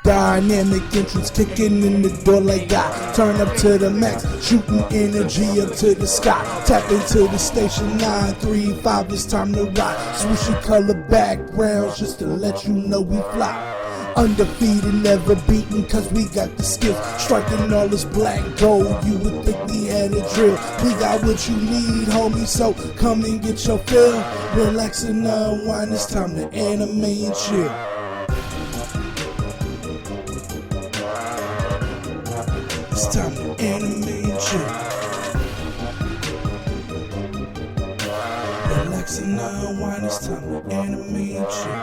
Dynamic entrance kicking in the door like God. Turn up to the max, shooting energy up to the sky. Tap into the station 935, it's time to rock. Swooshy color backgrounds just to let you know we fly. Undefeated, never beaten, cause we got the skills. Striking all this black gold, you would think we had a drill. We got what you need, homie, so come and get your fill. Relax and unwind, it's time to anime and chill. It's time to anime and chill. Relax and unwind, it's time to anime and chill.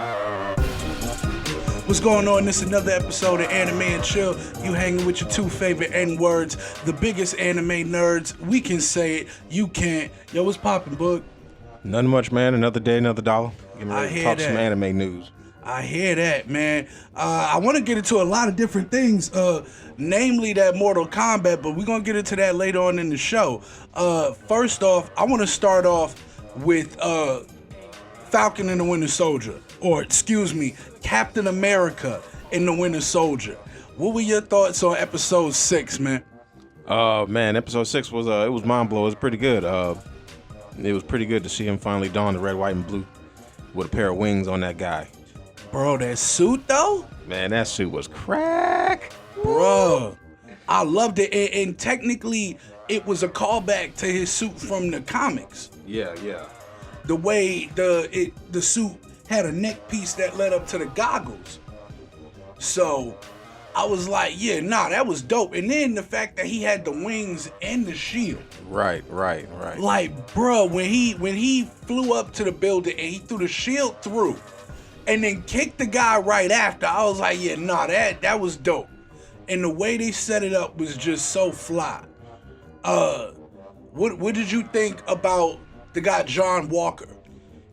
What's going on? This is another episode of Anime and Chill. You hanging with your two favorite N-words, the biggest anime nerds. We can say it, you can't. Yo, what's poppin', Book? Nothing much, man. Another day, another dollar. Getting ready to talk some anime news. I hear that, man. I want to get into a lot of different things, namely that Mortal Kombat, but we're going to get into that later on in the show. First off, I want to start off with Falcon and the Winter Soldier, or excuse me, Captain America and the Winter Soldier. What were your thoughts on episode 6, man? Man, episode 6 was it was mind blowing. It was pretty good. It was pretty good to see him finally don the red, white, and blue with a pair of wings on that guy. Bro, that suit though? Man, that suit was crack. Bro, I loved it, and technically it was a callback to his suit from the comics. Yeah. The way the suit had a neck piece that led up to the goggles. So I was like, that was dope. And then the fact that he had the wings and the shield. Right. Like, bro, when he flew up to the building and he threw the shield through and then kicked the guy right after, I was like, that was dope. And the way they set it up was just so fly. What did you think about the guy John Walker?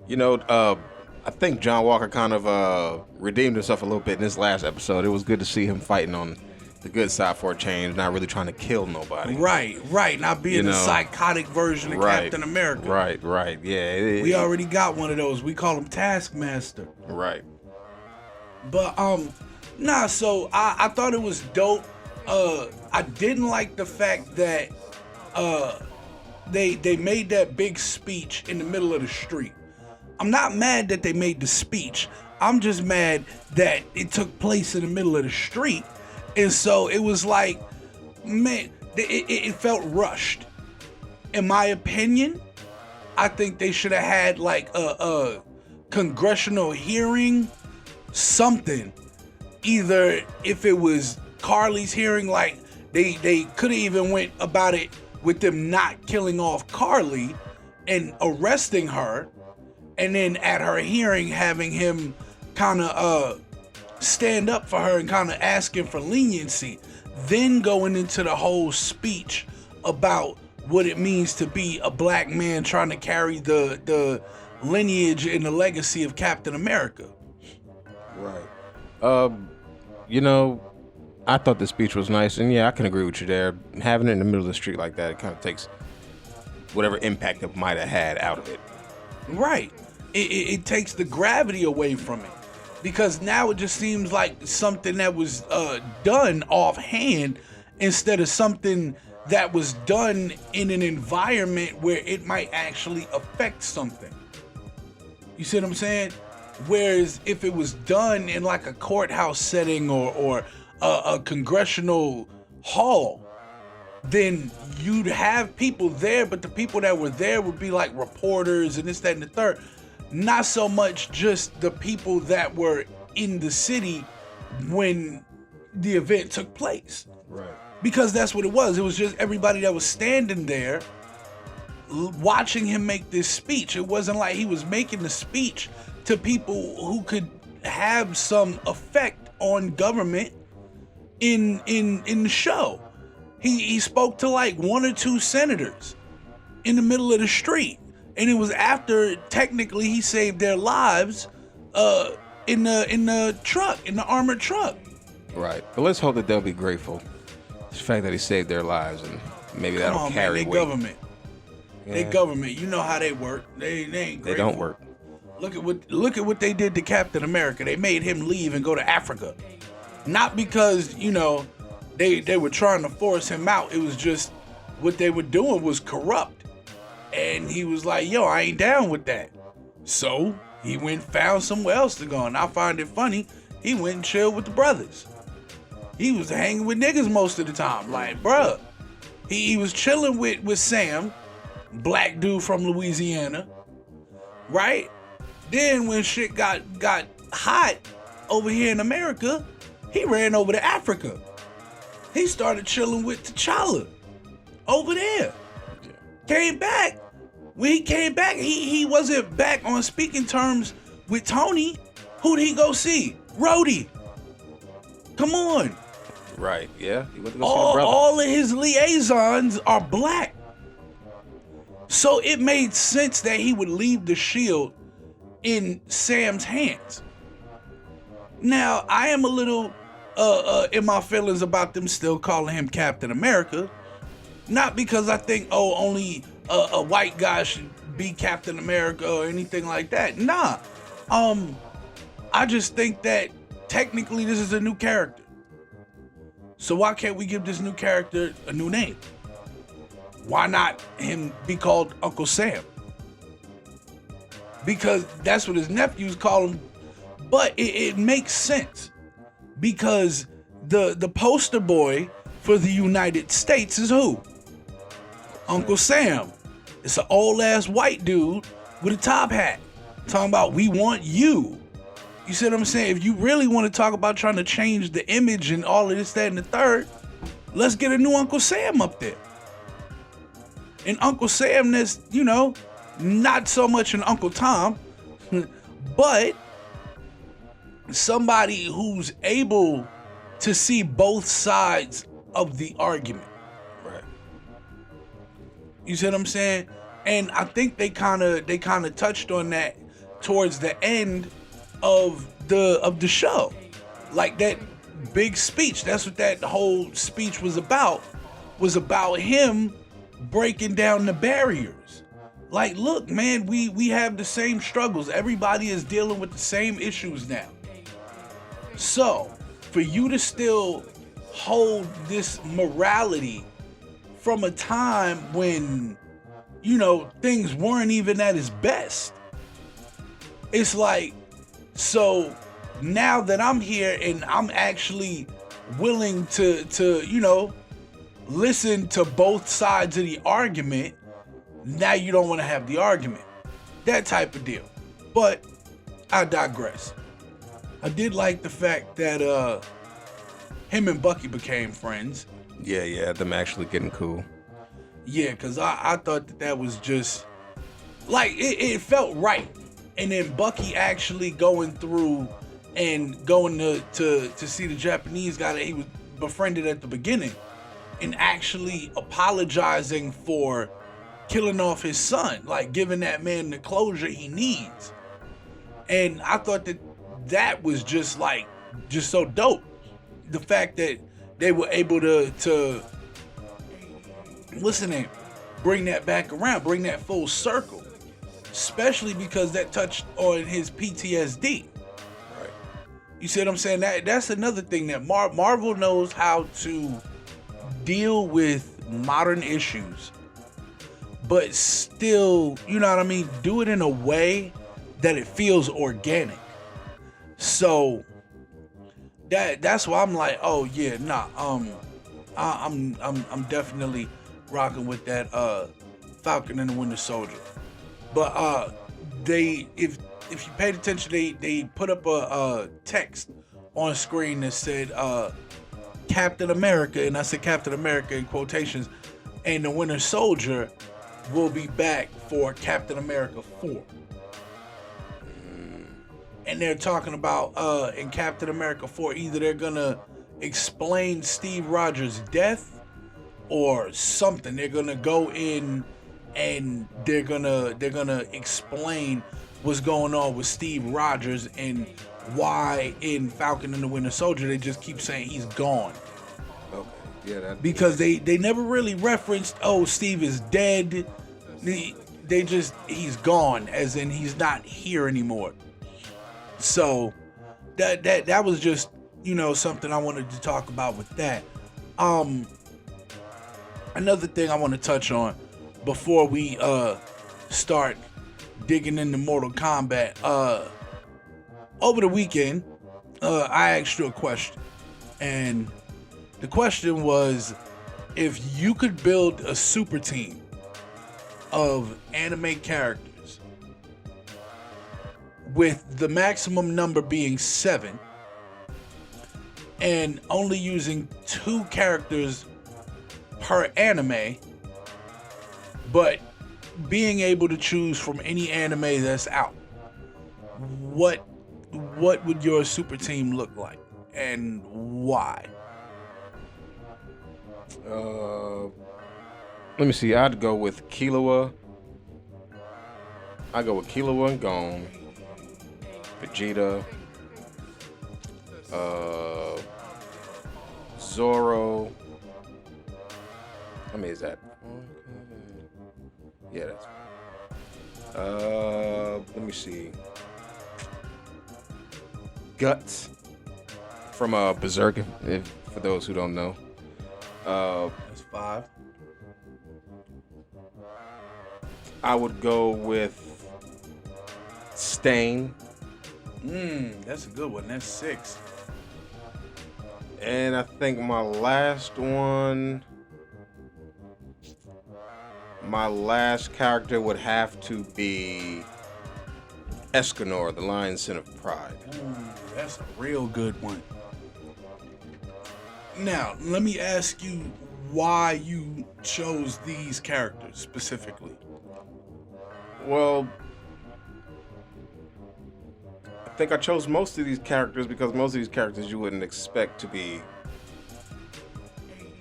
You know, I think John Walker kind of redeemed himself a little bit in this last episode. It was good to see him fighting on the good side for a change, not really trying to kill nobody. Right. Not being the psychotic version of Captain America. Right. Yeah. We already got one of those. We call him Taskmaster. Right. But so I thought it was dope. I didn't like the fact that they made that big speech in the middle of the street. I'm not mad that they made the speech. I'm just mad that it took place in the middle of the street. And so it was like, man, it felt rushed. In my opinion, I think they should have had like a congressional hearing, something. Either if it was Carly's hearing, like they could have even went about it with them not killing off Carly and arresting her. And then at her hearing, having him kind of stand up for her and kind of asking for leniency. Then going into the whole speech about what it means to be a black man trying to carry the lineage and the legacy of Captain America. Right. I thought the speech was nice. And yeah, I can agree with you there. Having it in the middle of the street like that, it kind of takes whatever impact it might have had out of it. Right. It takes the gravity away from it, because now it just seems like something that was done offhand instead of something that was done in an environment where it might actually affect something. You see what I'm saying? Whereas if it was done in like a courthouse setting or a congressional hall, then you'd have people there, but the people that were there would be like reporters and this, that, and the third. Not so much just the people that were in the city when the event took place. Right. Because that's what it was. It was just everybody that was standing there watching him make this speech. It wasn't like he was making the speech to people who could have some effect on government in the show. He spoke to like one or two senators in the middle of the street. And it was after technically he saved their lives in the truck, in the armored truck. Right. But let's hope that they'll be grateful. The fact that he saved their lives, and maybe that'll carry weight. Government. Yeah. They government. You know how they work. They ain't grateful. They don't work. Look at what they did to Captain America. They made him leave and go to Africa. Not because, they were trying to force him out. It was just what they were doing was corrupt. And he was like, yo, I ain't down with that. So he went and found somewhere else to go. And I find it funny, he went and chilled with the brothers. He was hanging with niggas most of the time. Like, bruh, he was chilling with Sam, black dude from Louisiana, right? Then when shit got hot over here in America, he ran over to Africa. He started chilling with T'Challa over there. Came back. When he came back, he wasn't back on speaking terms with Tony. Who'd he go see? Rhodey. Come on. Right, yeah. He went to go see the brother. All of his liaisons are black. So it made sense that he would leave the shield in Sam's hands. Now, I am a little in my feelings about them still calling him Captain America. Not because I think, only a white guy should be Captain America or anything like that. Nah. I just think that technically this is a new character. So why can't we give this new character a new name? Why not him be called Uncle Sam? Because that's what his nephews call him. But it makes sense. Because the poster boy for the United States is who? Uncle Sam. It's an old ass white dude with a top hat. Talking about, we want you. You see what I'm saying? If you really want to talk about trying to change the image and all of this, that, and the third, let's get a new Uncle Sam up there. And Uncle Sam that's, not so much an Uncle Tom, but somebody who's able to see both sides of the argument. Right. You see what I'm saying? And I think they kind of touched on that towards the end of the show. Like that big speech. That's what that whole speech was about. Was about him breaking down the barriers. Like, look, man, we have the same struggles. Everybody is dealing with the same issues now. So, for you to still hold this morality from a time when, things weren't even at its best. It's like, so now that I'm here and I'm actually willing to listen to both sides of the argument, now you don't want to have the argument. That type of deal. But I digress. I did like the fact that him and Bucky became friends. Yeah, them actually getting cool. Yeah, because I thought that was just, like, it felt right. And then Bucky actually going through and going to see the Japanese guy that he was befriended at the beginning and actually apologizing for killing off his son, like giving that man the closure he needs. And I thought that was just so dope. The fact that they were able to listen and bring that back around, bring that full circle, especially because that touched on his PTSD. Right. You see what I'm saying? That's another thing that Marvel knows how to deal with modern issues, but still, do it in a way that it feels organic. So that's why I'm like, oh yeah, nah, I'm definitely rocking with that Falcon and the Winter Soldier. But if you paid attention, they put up a text on screen that said Captain America, and I said Captain America in quotations, and the Winter Soldier will be back for Captain America 4. And they're talking about in Captain America 4, either they're gonna explain Steve Rogers' death or something. They're gonna go in and they're gonna explain what's going on with Steve Rogers and why in Falcon and the Winter Soldier they just keep saying he's gone. Okay. Yeah, because they never really referenced, oh, Steve is dead. They just, he's gone, as in he's not here anymore. So that was just something I wanted to talk about with that. Another thing I want to touch on before we start digging into Mortal Kombat. Over the weekend, I asked you a question, and the question was, if you could build a super team of anime characters with the maximum number being 7 and only using 2 characters per anime, but being able to choose from any anime that's out, what would your super team look like and why? Let me see. I'd go with Killua. I go with Killua and Gon, Vegeta, Zoro. How many is that? Yeah, that's. Let me see. Guts from Berserk, for those who don't know. That's 5. I would go with Stain. That's a good one. That's 6. And I think my last character would have to be Escanor, the Lion Sin of Pride. That's a real good one. Now, let me ask you why you chose these characters specifically. Well, I think I chose most of these characters because most of these characters you wouldn't expect to be.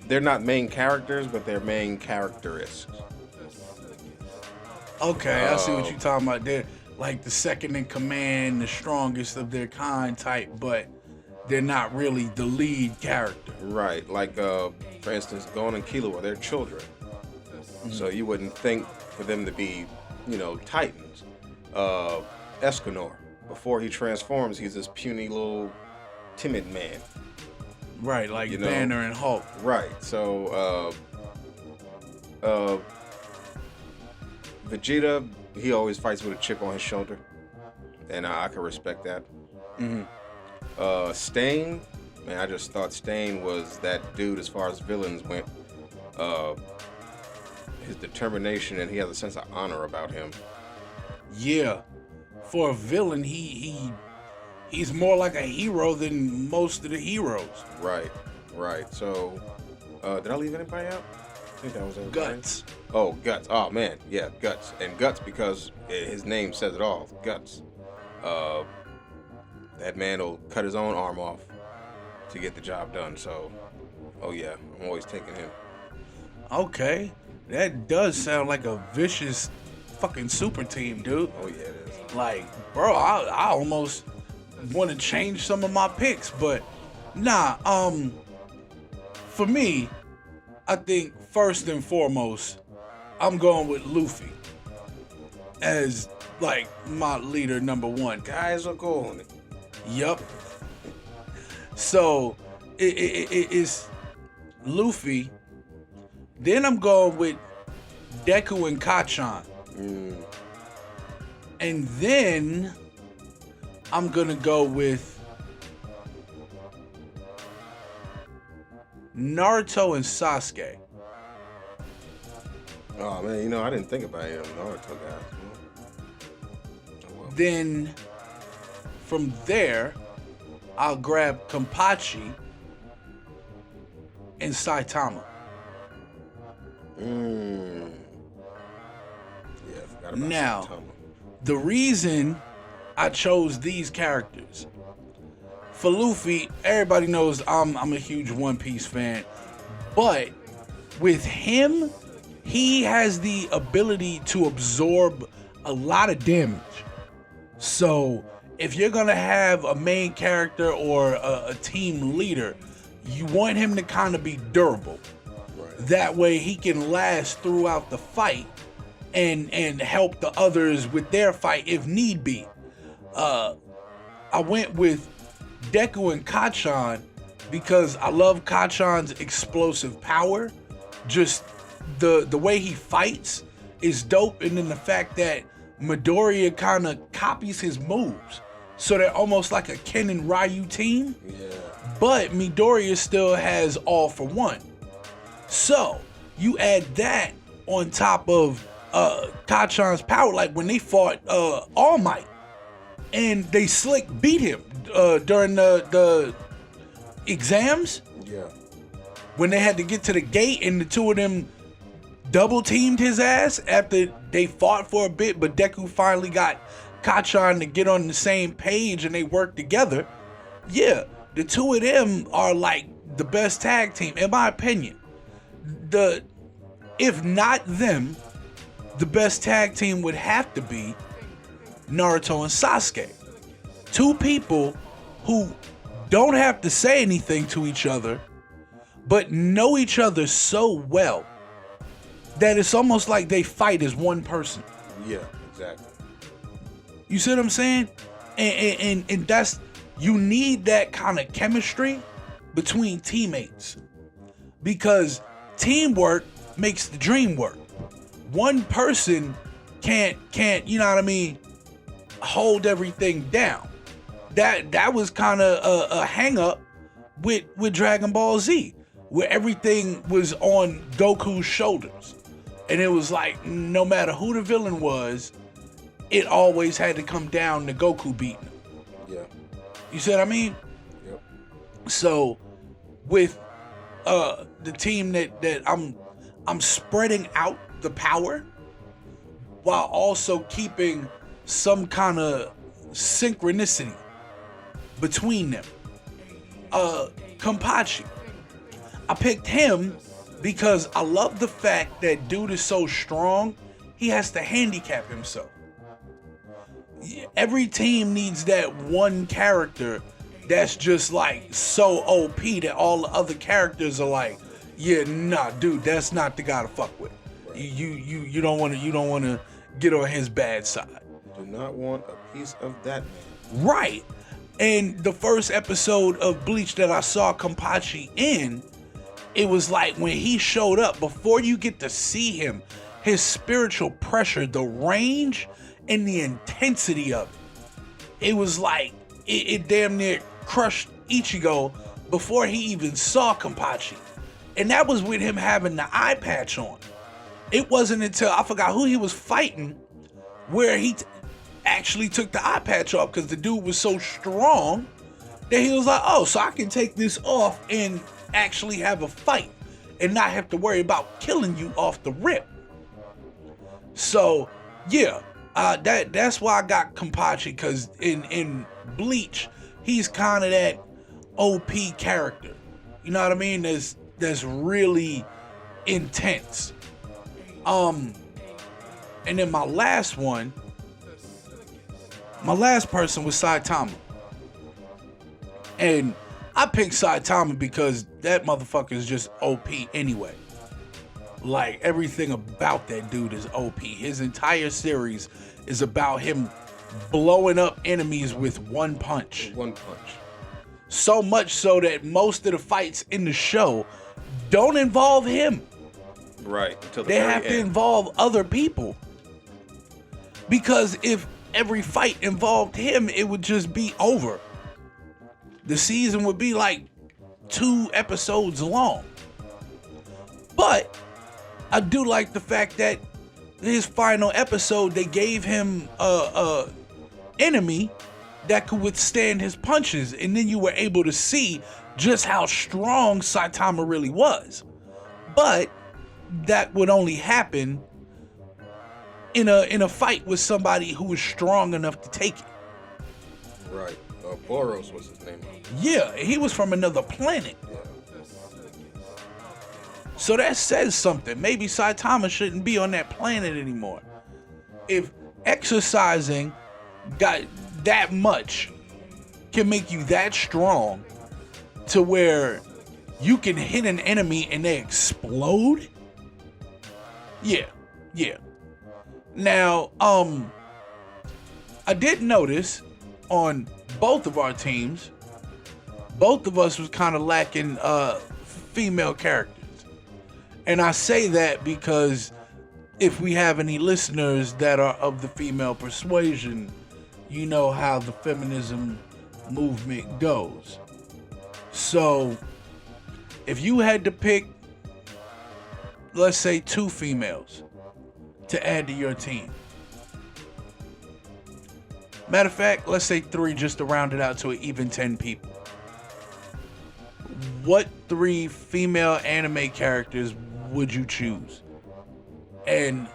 They're not main characters, but they're main characteristics. Okay, I see what you're talking about. They're like the second in command, the strongest of their kind type, but they're not really the lead character. Right, like for instance, Gon and Killua, they're children. So you wouldn't think for them to be, titans. Escanor, before he transforms, he's this puny little timid man. Right, like Banner and Hulk. Right, so Vegeta, he always fights with a chip on his shoulder, and I can respect that. Stain, man, I just thought Stain was that dude as far as villains went. His determination, and he has a sense of honor about him. Yeah, for a villain, he's more like a hero than most of the heroes. Right. So, did I leave anybody out? I think that was everybody. Guts. Oh, Guts. Oh man, yeah, Guts. And Guts because his name says it all. Guts. That man will cut his own arm off to get the job done. So, oh yeah, I'm always taking him. Okay, that does sound like a vicious fucking super team, dude. Oh yeah, it is. Like, bro, I almost want to change some of my picks, but nah. For me, I think first and foremost, I'm going with Luffy as like my leader number 1. Guys are going. Yup. So it's Luffy. Then I'm going with Deku and Kacchan. And then I'm gonna go with Naruto and Sasuke. Oh man, I didn't think about it. Naruto guys. Oh, well. Then from there, I'll grab Kenpachi and Saitama. Yeah, I forgot about Now, Saitama. The reason I chose these characters, for Luffy, everybody knows I'm a huge One Piece fan, but with him, he has the ability to absorb a lot of damage. So if you're gonna have a main character or a team leader, you want him to kind of be durable. Right. That way he can last throughout the fight and help the others with their fight if need be. I went with Deku and Kacchan because I love Kacchan's explosive power. Just the way he fights is dope, and then the fact that Midoriya kind of copies his moves, so they're almost like a Ken and Ryu team. Yeah. But Midoriya still has All for One. So you add that on top of Kacchan's power, like when they fought All Might, and they slick beat him during the exams. Yeah. When they had to get to the gate and the two of them double teamed his ass after they fought for a bit, but Deku finally got Kacchan to get on the same page and they worked together. Yeah, the two of them are like the best tag team, in my opinion. If not them, the best tag team would have to be Naruto and Sasuke. Two people who don't have to say anything to each other, but know each other so well that it's almost like they fight as one person. Yeah, exactly. You see what I'm saying? And that's, you need that kind of chemistry between teammates, because teamwork makes the dream work. One person can't, you know what I mean, hold everything down. That was kind of a hang up with Dragon Ball Z, where everything was on Goku's shoulders. And it was like, no matter who the villain was, it always had to come down to Goku beating him. Yeah. You see what I mean? Yep. So with the team that I'm spreading out the power while also keeping some kind of synchronicity between them. Kenpachi. I picked him because I love the fact that dude is so strong, he has to handicap himself. Every team needs that one character that's just like so OP that all the other characters are like, yeah, nah, dude, that's not the guy to fuck with. Right. You don't want to get on his bad side. Do not want a piece of that man. Right. And the first episode of Bleach that I saw Kenpachi in, it was like when he showed up, before you get to see him, his spiritual pressure, the range and the intensity of it was like it damn near crushed Ichigo before he even saw Kenpachi. And that was with him having the eye patch on. It wasn't until I forgot who he was fighting where he actually took the eye patch off, because the dude was so strong that he was like, oh, so I can take this off and actually have a fight and not have to worry about killing you off the rip. So yeah, that's why I got Kenpachi, because in Bleach he's kind of that OP character, you know what I mean, that's really intense. And then my last person was Saitama. And I picked Saitama because that motherfucker is just OP anyway. Like, everything about that dude is OP. His entire series is about him blowing up enemies with one punch. One punch. So much so that most of the fights in the show don't involve him. Right. Until the they very have to end. involve other people. Because if every fight involved him, it would just be over. The season would be like 2 episodes long. But I do like the fact that his final episode, they gave him a enemy that could withstand his punches, and then you were able to see just how strong Saitama really was. But that would only happen in a fight with somebody who was strong enough to take it. Right. Boros was his name. Yeah, he was from another planet. Yeah. So that says something. Maybe Saitama shouldn't be on that planet anymore. If exercising got that much can make you that strong to where you can hit an enemy and they explode. Yeah. Now, I did notice on both of our teams both of us was kind of lacking female characters. And I say that because if we have any listeners that are of the female persuasion, you know how the feminism movement goes. So, if you had to pick, let's say, 2 females to add to your team. Matter of fact, let's say 3 just to round it out to an even 10 people. What 3 female anime characters would you choose? And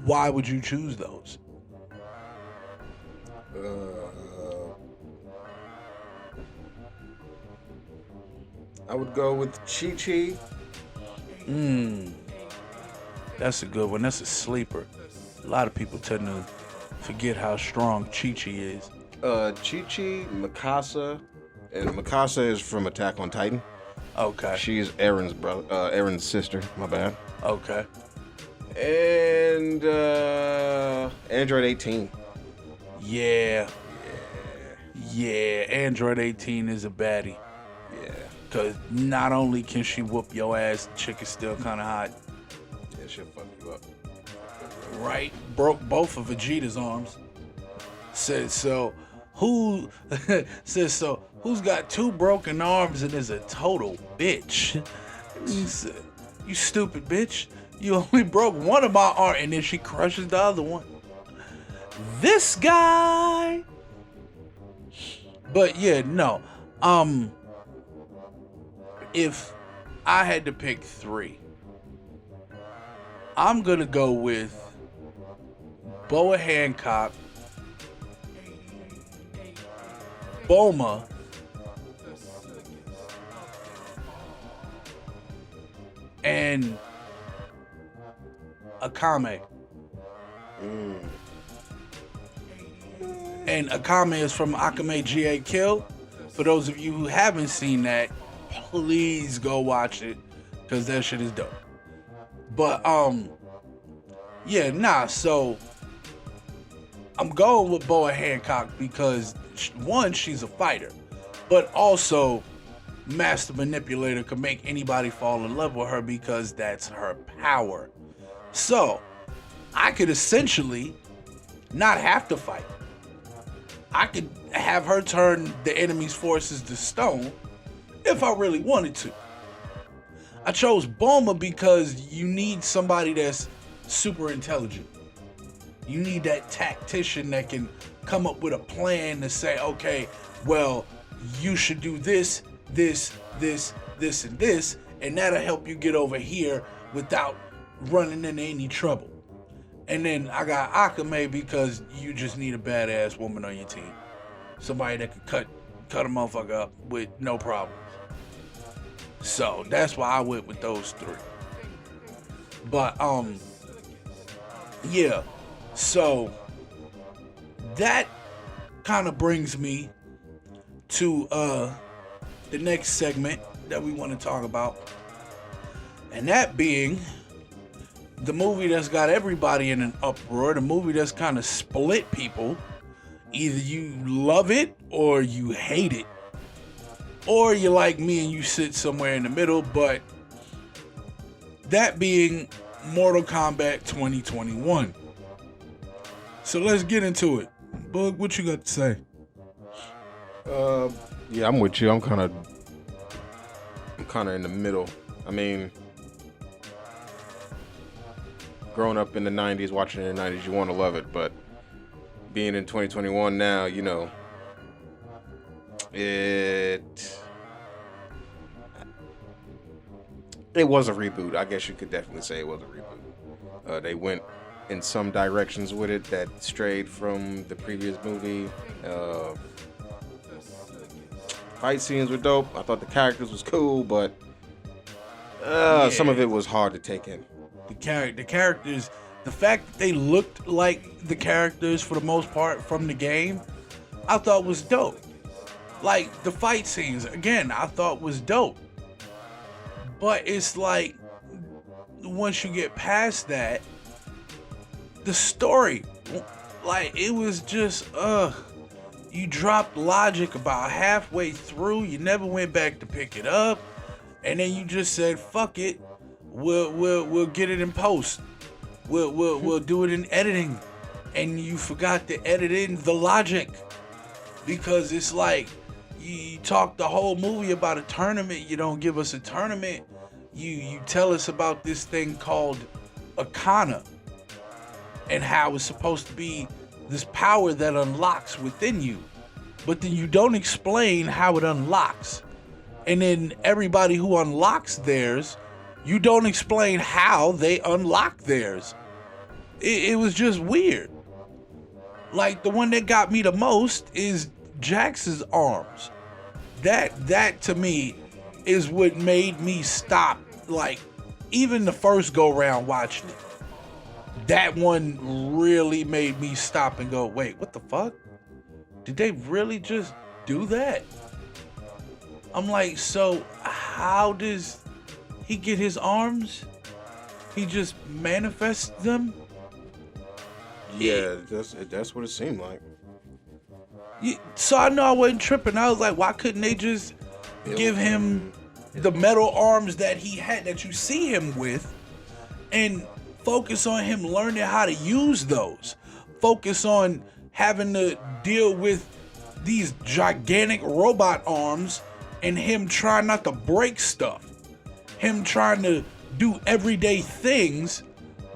why would you choose those? I would go with Chi-Chi. That's a good one. That's a sleeper. A lot of people tend to forget how strong Chi-Chi is. Chi-Chi, Mikasa, and Mikasa is from Attack on Titan. Okay. She's Aaron's brother, Aaron's sister. My bad. Okay. And Android 18. Yeah. Android 18 is a baddie. Yeah. Cause not only can she whoop your ass, the chick is still kind of hot. Yeah, she'll fuck you up. Right? Broke both of Vegeta's arms. Said so. Who's got 2 broken arms and is a total bitch? He said, you stupid bitch. You only broke one of my arms, and then she crushes the other one. This guy. But yeah, no. If I had to pick 3, I'm gonna go with Boa Hancock, Bulma, and Akame. And Akame is from Akame Ga Kill. For those of you who haven't seen that, please go watch it, because that shit is dope. But so I'm going with Boa Hancock because 1, she's a fighter, but also Master Manipulator could make anybody fall in love with her because that's her power. So I could essentially not have to fight. I could have her turn the enemy's forces to stone if I really wanted to. I chose Bulma because you need somebody that's super intelligent. You need that tactician that can come up with a plan to say, okay, well, you should do this, and this, and that'll help you get over here without running into any trouble. And then I got Akame because you just need a badass woman on your team. Somebody that could cut a motherfucker up with no problems. So that's why I went with those 3. But yeah. So that kind of brings me to the next segment that we want to talk about. And that being the movie that's got everybody in an uproar, the movie that's kind of split people. Either you love it or you hate it. Or you're like me and you sit somewhere in the middle, but that being Mortal Kombat 2021. So let's get into it. Bug, what you got to say? Yeah, I'm with you. I'm kind of in the middle. I mean, growing up in the 90s, watching it in the 90s, you want to love it, but being in 2021 now, you know, it was a reboot. I guess you could definitely say it was a reboot. They went in some directions with it that strayed from the previous movie. Fight scenes were dope. I thought the characters was cool, but some of it was hard to take in. The characters, the fact that they looked like the characters for the most part from the game, I thought was dope. Like the fight scenes, again, I thought was dope. But it's like, once you get past that, the story, like it was just, You dropped logic about halfway through. You never went back to pick it up, and then you just said, "Fuck it, we'll get it in post. We'll do it in editing," and you forgot to edit in the logic because it's like you talk the whole movie about a tournament. You don't give us a tournament. You tell us about this thing called Akana and how it's supposed to be this power that unlocks within you, but then you don't explain how it unlocks. And then everybody who unlocks theirs, you don't explain how they unlock theirs. It was just weird. Like, the one that got me the most is Jax's arms. That to me is what made me stop. Like, even the first go round watching it, that one really made me stop and go, wait, what the fuck? Did they really just do that? I'm like, so how does he get his arms? He just manifests them? Yeah, that's what it seemed like. So I know I wasn't tripping. I was like, why couldn't they just give him the metal arms that he had, that you see him with, and focus on him learning how to use those? Focus on having to deal with these gigantic robot arms and him trying not to break stuff. Him trying to do everyday things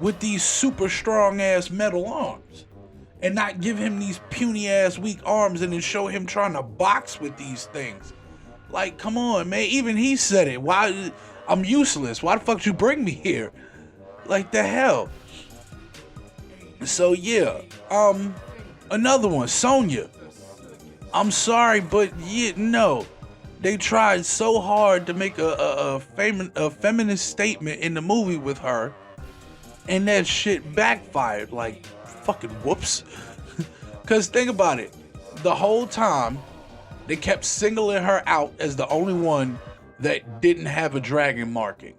with these super strong ass metal arms. And not give him these puny ass weak arms and then show him trying to box with these things. Like, come on, man. Even he said it. Why? I'm useless. Why the fuck did you bring me here? Like, the hell? So, yeah. Another one, Sonya. I'm sorry, but no. They tried so hard to make a feminist statement in the movie with her, and that shit backfired. Like, fucking whoops. Because think about it. The whole time, they kept singling her out as the only one that didn't have a dragon marking.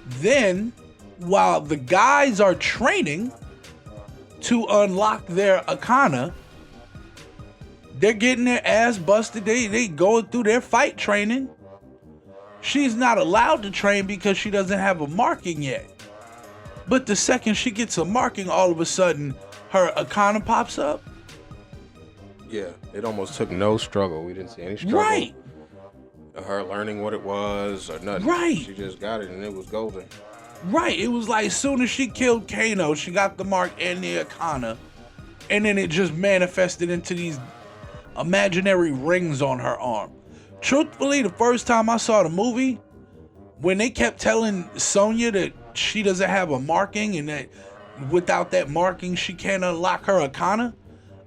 Then, while the guys are training to unlock their Akana, they're getting their ass busted. They going through their fight training. She's not allowed to train because she doesn't have a marking yet. But the second she gets a marking, all of a sudden, her Akana pops up. Yeah, it almost took no struggle. We didn't see any struggle. Right. Her learning what it was or nothing. Right. She just got it and it was golden. Right. It was like as soon as she killed Kano, she got the mark and the Akana. And then it just manifested into these imaginary rings on her arm. Truthfully, the first time I saw the movie, when they kept telling Sonya that she doesn't have a marking and that without that marking she can't unlock her Akana,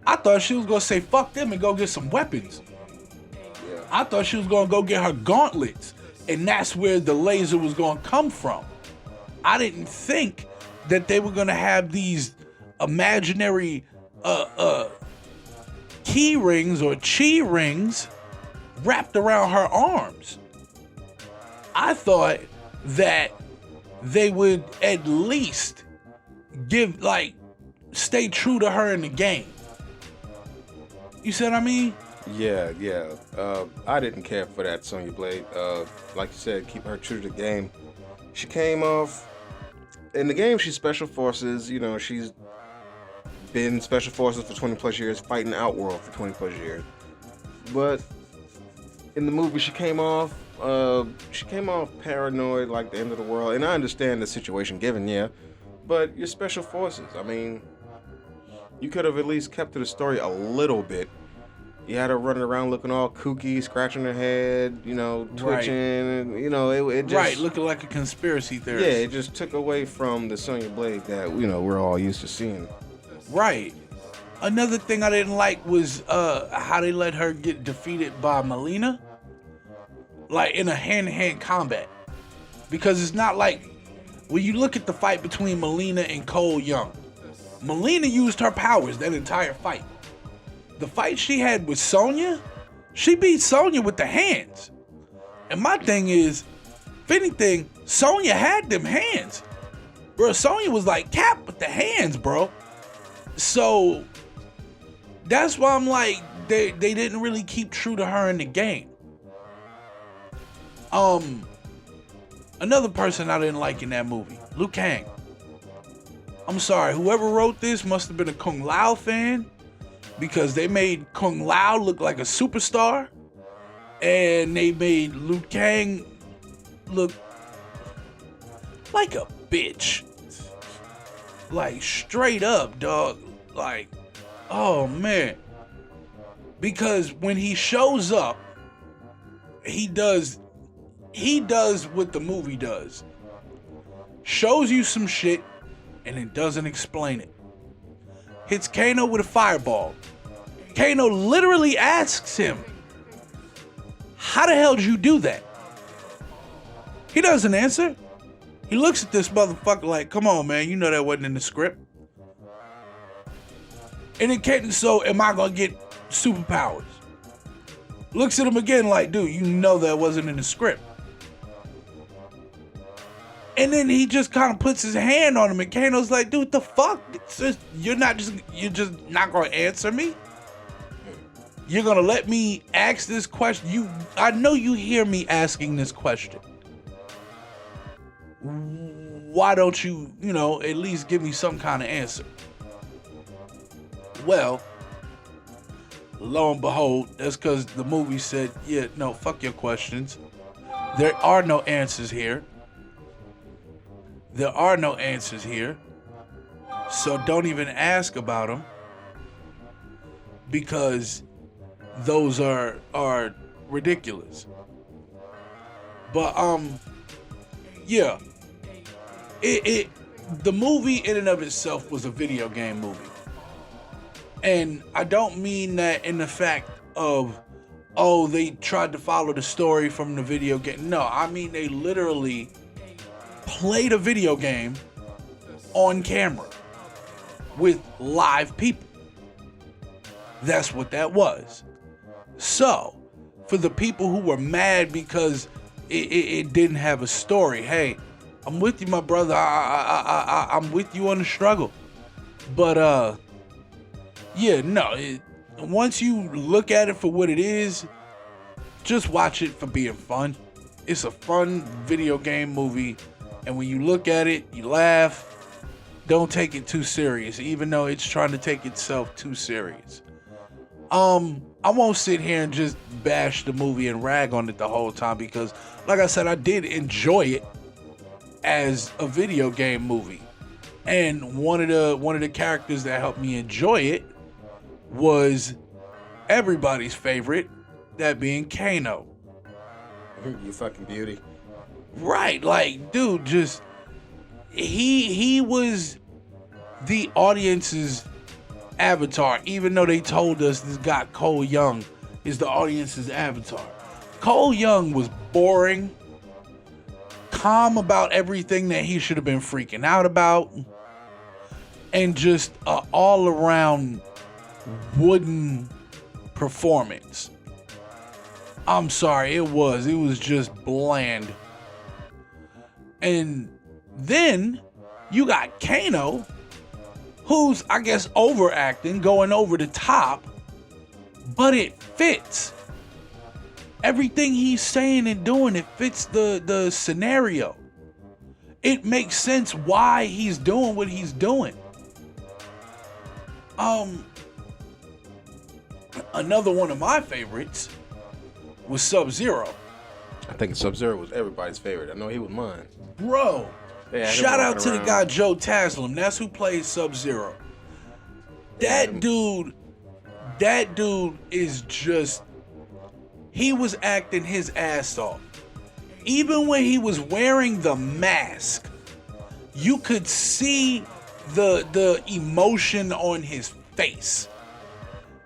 I thought she was gonna say fuck them and go get some weapons. Yeah. I thought she was gonna go get her gauntlets, and that's where the laser was gonna come from. I didn't think that they were gonna have these imaginary key rings or chi rings wrapped around her arms. I thought that they would at least stay true to her in the game. You see what I mean? Yeah. I didn't care for that Sonya Blade. Like you said, keep her true to the game. She came off in the game. She's Special Forces. You know, she's been Special Forces for 20 plus years, fighting Outworld for 20 plus years. But in the movie, she came off paranoid, like the end of the world. And I understand the situation given, yeah. But you're Special Forces. I mean, you could have at least kept to the story a little bit. You had her running around looking all kooky, scratching her head, you know, twitching, and, you know, it just... Right, looking like a conspiracy theorist. Yeah, it just took away from the Sonya Blade that, you know, we're all used to seeing. Right. Another thing I didn't like was how they let her get defeated by Mileena. Like, in a hand-to-hand combat. Because it's not like... When you look at the fight between Mileena and Cole Young, Mileena used her powers that entire fight. The fight she had with Sonya, she beat Sonya with the hands. And my thing is, if anything, Sonya had them hands. Bro, Sonya was like Cap with the hands, bro. So, That's why I'm like, they didn't really keep true to her in the game. Another person I didn't like in that movie, Liu Kang. I'm sorry, whoever wrote this must have been a Kung Lao fan, because they made Kung Lao look like a superstar, and they made Liu Kang look like a bitch. Like, straight up, dog. Like, oh man. Because when he shows up, he does what the movie does. Shows you some shit and then doesn't explain it. Hits Kano with a fireball. Kano literally asks him, how the hell did you do that? He doesn't answer. He looks at this motherfucker like, come on, man, you know that wasn't in the script. And then Kato, so am I gonna get superpowers? Looks at him again like, dude, you know that wasn't in the script. And then he just kind of puts his hand on him, and Kano's like, dude, what the fuck? You're just not gonna answer me? You're gonna let me ask this question? I know you hear me asking this question. Why don't you, at least give me some kind of answer? Well, lo and behold, that's because the movie said, yeah, no, fuck your questions. There are no answers here. There are no answers here. So don't even ask about them, because those are ridiculous. But yeah. The movie in and of itself was a video game movie. And I don't mean that in the fact of, oh, they tried to follow the story from the video game. No, I mean they literally played a video game on camera with live people. That's what that was. So, for the people who were mad because it didn't have a story, hey, I'm with you, my brother. I'm with you on the struggle. But, yeah, no. Once you look at it for what it is, just watch it for being fun. It's a fun video game movie. And when you look at it, you laugh. Don't take it too serious, even though it's trying to take itself too serious. I won't sit here and just bash the movie and rag on it the whole time, because, like I said, I did enjoy it as a video game movie. And one of the characters that helped me enjoy it was everybody's favorite, that being Kano. You fucking beauty. Right, like, dude, just he was the audience's avatar, even though they told us this guy Cole Young is the audience's avatar. Cole Young was boring, calm about everything that he should have been freaking out about, and just an all-around wooden performance. I'm sorry, it was just bland. And then you got Kano, who's, I guess, overacting, going over the top, but it fits. Everything he's saying and doing, it fits the scenario. It makes sense why he's doing what he's doing. Another one of my favorites was Sub-Zero. I think Sub-Zero was everybody's favorite. I know he was mine. Bro, shout out to the guy Joe Taslim. That's who plays Sub-Zero. That dude is just, he was acting his ass off. Even when he was wearing the mask, you could see the emotion on his face.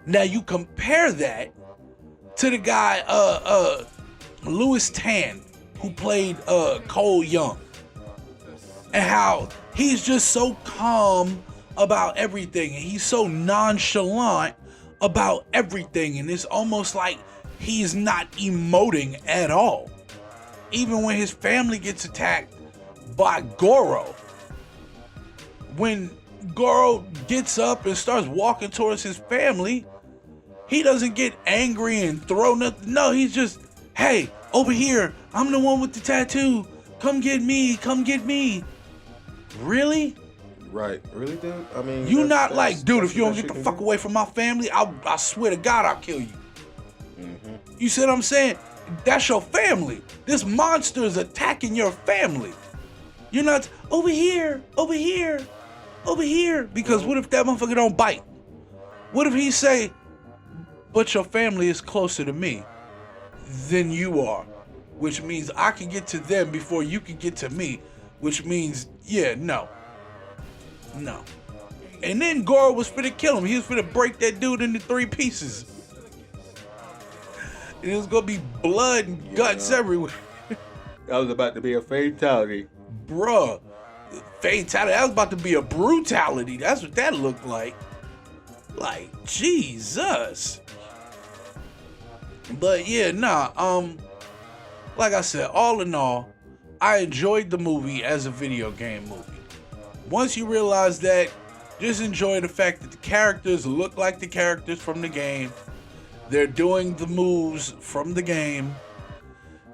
Now you compare that to the guy Louis Tan, who played Cole Young, and how he's just so calm about everything, and he's so nonchalant about everything, and it's almost like he's not emoting at all. Even when his family gets attacked by Goro, when Goro gets up and starts walking towards his family, He doesn't get angry and throw nothing. No, he's just, hey, over here. I'm the one with the tattoo. Come get me. Come get me. Really? Right. Really, dude? I mean, You not like, dude, if you don't get the fuck away from my family, I swear to God, I'll kill you. Mm-hmm. You see what I'm saying? That's your family. This monster is attacking your family. You're not over here, over here, over here. Because what if that motherfucker don't bite? What if he say, but your family is closer to me than you are? Which means I can get to them before you can get to me. Which means, yeah, no. No. And then Goro was finna kill him. He was finna break that dude into 3 pieces. And it was gonna be blood and guts everywhere. That was about to be a fatality. Bruh. Fatality. That was about to be a brutality. That's what that looked like. Like, Jesus. But yeah, like I said, all in all, I enjoyed the movie as a video game movie. Once you realize that, just enjoy the fact that the characters look like the characters from the game. They're doing the moves from the game.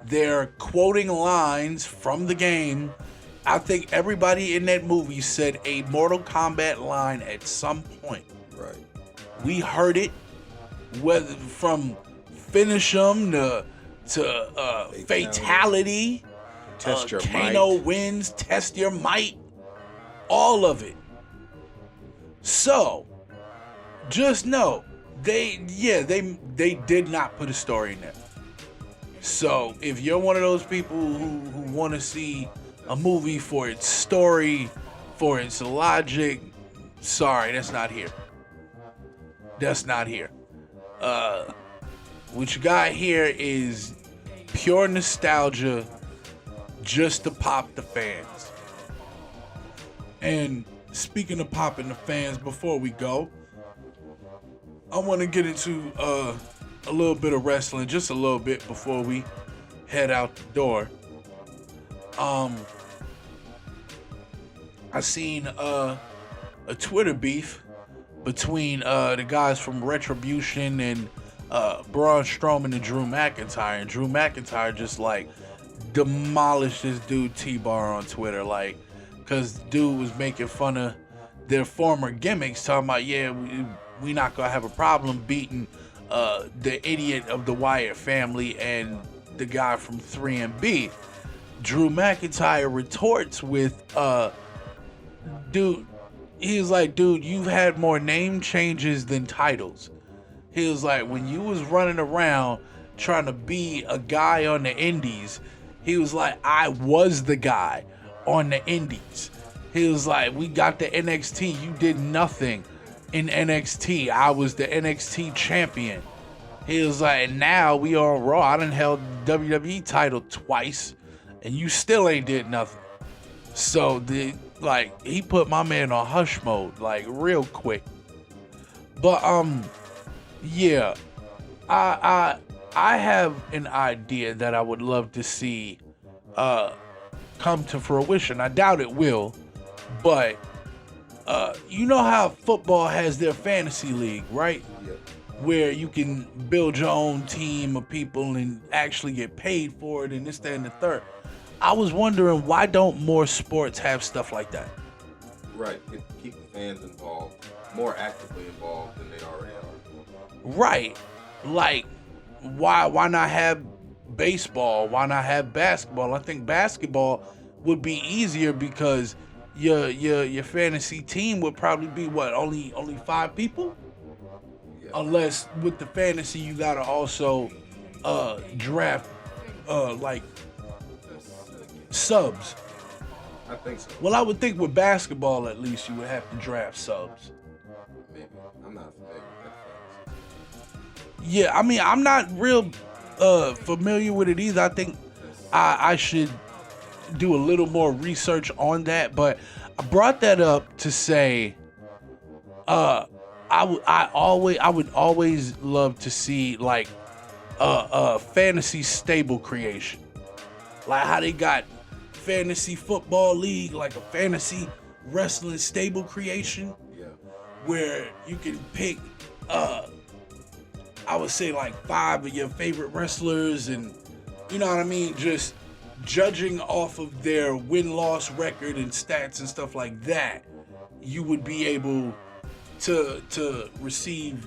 They're quoting lines from the game. I think everybody in that movie said a Mortal Kombat line at some point. Right. We heard it, whether from finish 'em to fatality. Test your Kano might. wins, test your might. All of it. So, just know, they did not put a story in there. So, if you're one of those people who want to see a movie for its story, for its logic, sorry, that's not here. That's not here. What you got here is pure nostalgia just to pop the fans. And speaking of popping the fans, before we go, I want to get into a little bit of wrestling, just a little bit before we head out the door. I seen a Twitter beef between the guys from Retribution and Braun Strowman and Drew McIntyre, and Drew McIntyre just like demolished this dude T-Bar on Twitter, like, because dude was making fun of their former gimmicks, talking about, yeah, we not gonna have a problem beating the idiot of the Wyatt family and the guy from 3MB. Drew McIntyre retorts with, dude, he was like, dude, you've had more name changes than titles. He was like, when you was running around trying to be a guy on the indies, he was like, I was the guy on the indies. He was like, we got the NXT, you did nothing in NXT. I was the NXT champion. He was like, now we on Raw. I done held the WWE title twice, and you still ain't did nothing. So he put my man on hush mode, like, real quick. But yeah, I have an idea that I would love to see come to fruition. I doubt it will, but you know how football has their fantasy league, right? Yep. Where you can build your own team of people and actually get paid for it and this, that, and the third. I was wondering, why don't more sports have stuff like that? Right. Keep the fans involved, more actively involved than they already are. Right. Like, why not have baseball? Why not have basketball? I think basketball would be easier because your fantasy team would probably be what, only 5 people? Yeah. Unless with the fantasy you gotta also draft like subs. I think so. Well, I would think with basketball at least you would have to draft subs. Maybe. I'm not familiar with that. Yeah, I mean, I'm not real familiar with it either. I think I should do a little more research on that, but I brought that up to say I would always love to see like a fantasy stable creation, like how they got fantasy football league, like a fantasy wrestling stable creation. Yeah. Where you can pick I would say like 5 of your favorite wrestlers, and you know what I mean, just judging off of their win-loss record and stats and stuff like that, you would be able to receive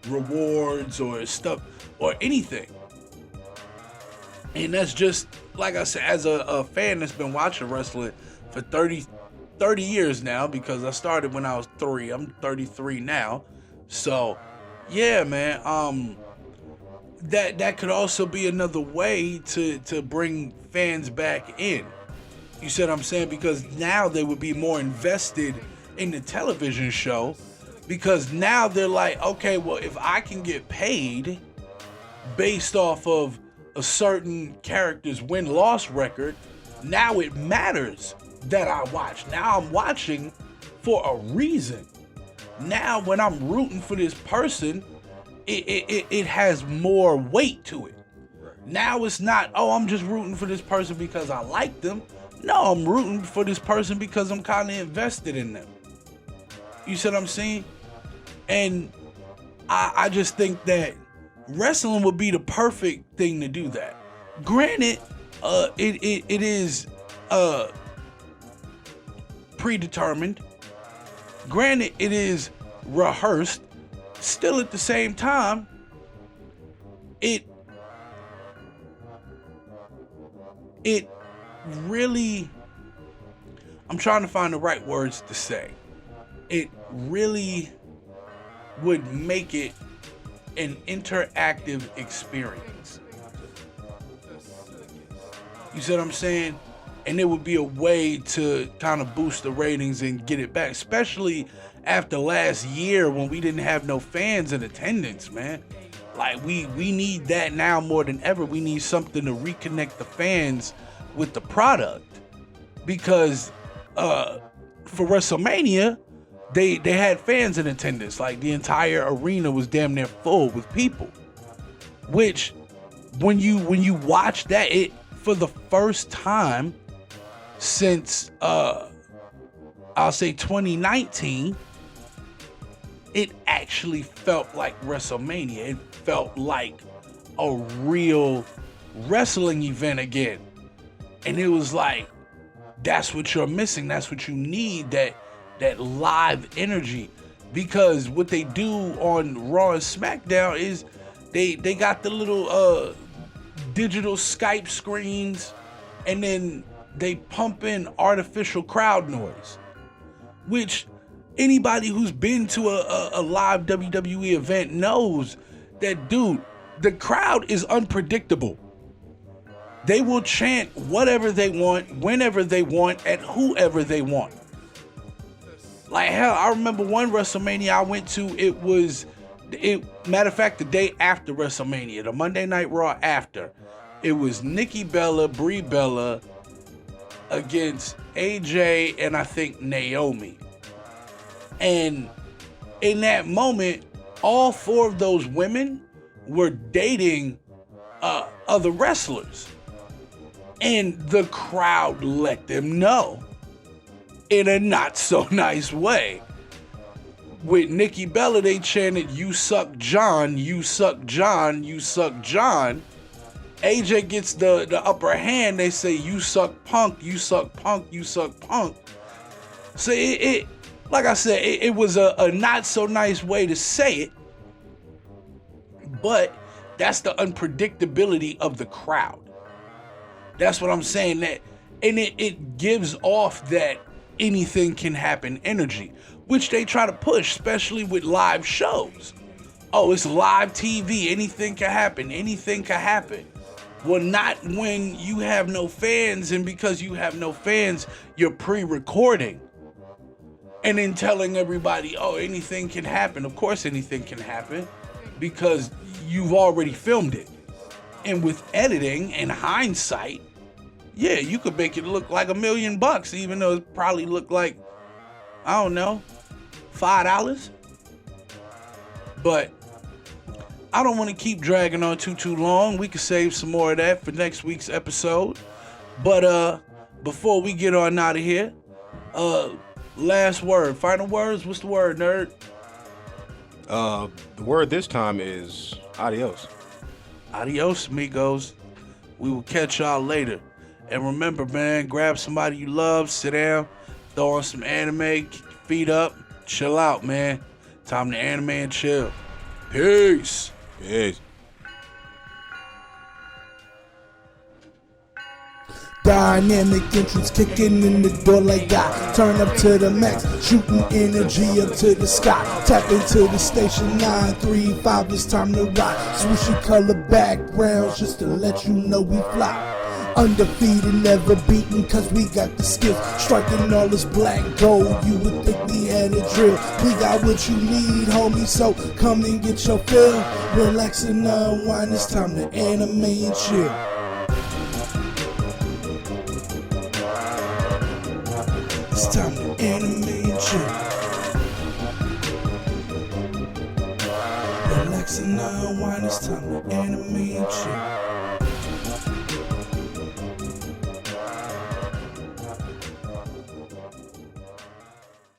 rewards or stuff or anything. And that's just, like I said, as a fan that's been watching wrestling for 30 years now, because I started when I was 3. I'm 33 now. So, yeah, man, that could also be another way to bring fans back in. You see what I'm saying? Because now they would be more invested in the television show, because now they're like, okay, well, if I can get paid based off of a certain character's win-loss record, now it matters that I watch. Now I'm watching for a reason. Now when I'm rooting for this person, it has more weight to it. Now it's not, oh, I'm just rooting for this person because I like them. No, I'm rooting for this person because I'm kind of invested in them. You see what I'm saying? And I just think that wrestling would be the perfect thing to do that. Granted, it is predetermined. Granted, it is rehearsed. Still, at the same time, it really, I'm trying to find the right words to say. It really would make it an interactive experience. You see what I'm saying? And it would be a way to kind of boost the ratings and get it back, especially after last year when we didn't have no fans in attendance, man. Like, we need that now more than ever. We need something to reconnect the fans with the product, because for WrestleMania, they had fans in attendance. Like, the entire arena was damn near full with people, which when you watch that, it, for the first time since I'll say 2019, it actually felt like WrestleMania. It felt like a real wrestling event again. And it was like, that's what you're missing. That's what you need, that live energy. Because what they do on Raw and SmackDown is they got the little digital Skype screens, and then they pump in artificial crowd noise, which anybody who's been to a live WWE event knows that, dude, the crowd is unpredictable. They will chant whatever they want, whenever they want, at whoever they want. Like, hell, I remember one WrestleMania I went to, matter of fact, the day after WrestleMania, the Monday Night Raw after, it was Nikki Bella, Brie Bella against AJ and I think Naomi. And in that moment, all 4 of those women were dating other wrestlers. And the crowd let them know in a not so nice way. With Nikki Bella, they chanted, "You suck John, you suck John, you suck John." AJ gets the upper hand. They say, "You suck Punk, you suck Punk, you suck Punk." So it like I said, it was a not so nice way to say it, but that's the unpredictability of the crowd. That's what I'm saying, that, and it gives off that anything can happen energy, which they try to push, especially with live shows. Oh, it's live TV. Anything can happen. Anything can happen. Well, not when you have no fans, and because you have no fans, you're pre-recording. And then telling everybody, oh, anything can happen. Of course anything can happen, because you've already filmed it. And with editing and hindsight, yeah, you could make it look like $1 million, even though it probably looked like, I don't know, $5. But I don't want to keep dragging on too long. We could save some more of that for next week's episode. But before we get on out of here, last word, final words. What's the word, nerd? The word this time is Adios. Adios, amigos. We will catch y'all later. And remember, man, grab somebody you love, sit down, throw on some anime, kick your feet up, chill out, man. Time to anime and chill. Peace. Peace. Dynamic entrance kicking in the door like that. Turn up to the max, shooting energy up to the sky. Tap into the station 935, it's time to rock. Swooshy color backgrounds just to let you know we fly. Undefeated, never beaten, cause we got the skills. Striking all this black gold, you would think we had a drill. We got what you need, homie, so come and get your fill. Relax and unwind, it's time to anime and chill. It's time to anime and chill. Relax and unwind, it's time to anime and chill.